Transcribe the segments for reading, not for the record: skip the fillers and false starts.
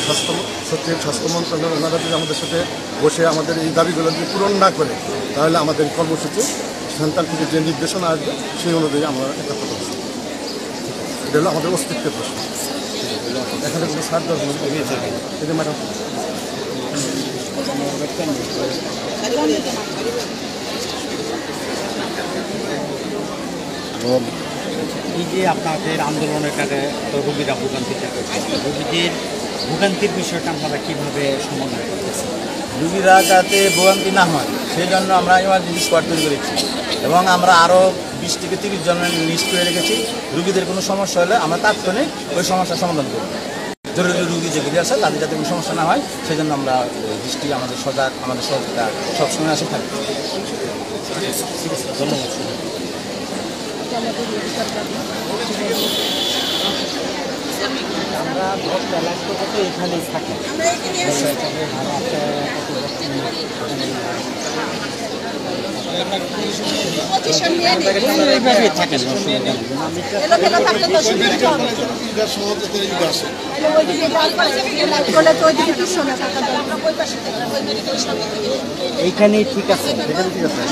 স্বাস্থ্য সচিব, স্বাস্থ্য মন্ত্রণালয় ওনারা যদি আমাদের সাথে বসে আমাদের এই দাবিগুলো যদি পূরণ না করে, তাহলে আমাদের কর্মসূচি সেন্টার থেকে যে নির্দেশনা আসবে সেই অনুযায়ী আমরা এটা করতে পারছি। এটা হলো আমাদের অস্তিত্বের প্রশ্ন। এখানে কোনো সার দরকার এটা ম্যাডাম এই যে আপনাদের আন্দোলনের কারণে রোগীরা ভোগান্তিতে রোগীদের ভোগান্তির বিষয়টা আপনারা কীভাবে সমাধান করতেছেন? রুগীরা যাতে ভোগান্তি না হয় সেই জন্য আমরা ইমার্জেন্সি স্কোয়াড তৈরি করেছি এবং আমরা আরও 20 থেকে 30 জনের লিস্ট করে রেখেছি। রুগীদের কোনো সমস্যা হলে আমরা তাৎক্ষণিক ওই সমস্যার সমাধান করি। জরুরি রুগী যেগুলি আছে তাদের যাতে কোনো সমস্যা না হয় সেই জন্য আমরা দৃষ্টি আমাদের সজাগ, আমাদের সহযোগিতা সবসময় আসে থাকি। ঠিক আছে, ধন্যবাদ। আমরা এখানেই থাকি। থাকেন এইখানেই ঠিক আছে, এখানে ঠিক আছে।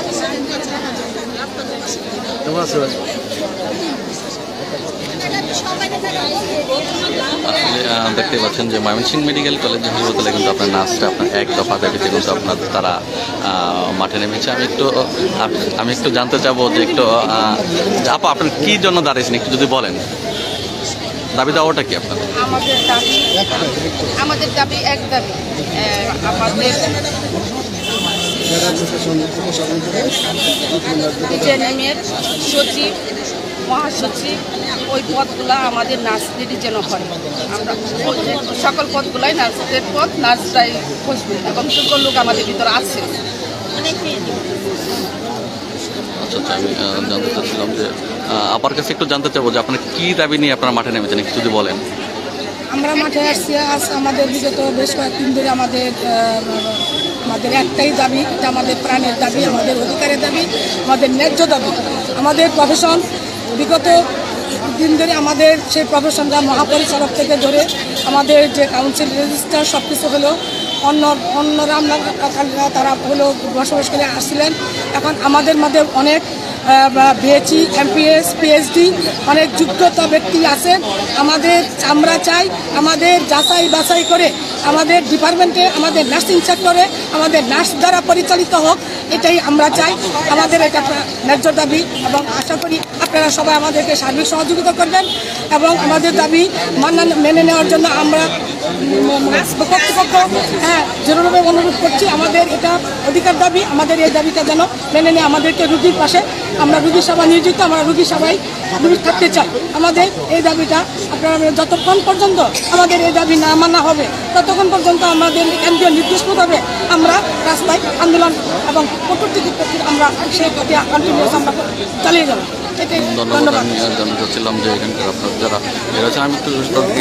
কেমন আছে ভাই? দেখতে পাচ্ছেন যে ময়মনসিংহ মেডিকেল কলেজ হাসপাতালে কিন্তু আপনার নার্সটা আপনার এক দফা দাবিতে কিন্তু আপনার তারা মাঠে নেমেছে। আমি একটু জানতে চাবো যে একটু আপা আপনার কী জন্য দাঁড়িয়েছেন একটু যদি বলেন, দাবি দেওয়াটা কি আপনার? আমাদের দাবি এক দাবি, আমাদের জেএনএমের সচিব, মহাসচিব ওই পদগুলো আমাদের নার্সদেরই যেন হয়। আমরা সকল পদগুলাই নার্সদের পদ, নার্সরাই বসবে এবং যোগ্য লোক আমাদের ভিতরে আছে। আচ্ছা, আমি জানতে চাচ্ছিলাম যে আপনার কাছে একটু জানতে চাবো যে আপনার কী দাবি নিয়ে আপনারা মাঠে নেমেছেন একটু যদি বলেন। আমরা মাঠে আসছি আজ আমাদের বিগত বেশ কয়েকদিন ধরে আমাদের একটাই দাবি, এটা আমাদের প্রাণের দাবি, আমাদের অধিকারের দাবি, আমাদের ন্যায্য দাবি। আমাদের প্রফেশন বিগত দিন ধরে আমাদের সেই প্রফেশনটা মহাপরিচালক থেকে ধরে আমাদের যে কাউন্সিল রেজিস্টার সব কিছু হলো অন্যরা আমরা তারা হলো বসবাস করে আসছিলেন। এখন আমাদের মধ্যে অনেক বিএসসি, এমপিএস, পিএইচডি অনেক যোগ্যতা ব্যক্তি আছে। আমরা চাই আমাদের যাচাই বাছাই করে আমাদের ডিপার্টমেন্টে, আমাদের নার্সিং সেক্টরে আমাদের নার্স দ্বারা পরিচালিত হোক, এটাই আমরা চাই। আমাদের এটা ন্যায্য দাবি এবং আশা করি আপনারা সবাই আমাদেরকে সার্বিক সহযোগিতা করবেন এবং আমাদের দাবি মেনে নেওয়ার জন্য আমরা কর্তৃপক্ষ জরুরিভাবে অনুরোধ করছি। আমাদের এটা অধিকার দাবি, আমাদের এই দাবিটা যেন মেনে নিয়ে আমাদেরকে রুগীর পাশে, আমরা রুগী সেবা নিয়োজিত, আমরা রুগী সেবায় রুগী থাকতে চাই। আমাদের এই দাবিটা আপনারা যতক্ষণ পর্যন্ত আমাদের এই দাবি না মানা হবে ততক্ষণ পর্যন্ত আমাদের কেন্দ্রীয় নির্দেশ মোতাবেক আমরা রাস্তায় আন্দোলন এবং কঠোর থেকে আমরা সেই প্রক্রিয়া কন্টিনিউস আমরা চালিয়ে যাব। ধন্যবাদ। আমি জানতে চাচ্ছিলাম যে এখানকার আপনার যারা এরা আছেন, আমি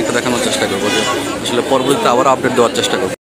একটু দেখানোর চেষ্টা করবো যে আসলে পরবর্তীতে আবার আপডেট দেওয়ার চেষ্টা করবো।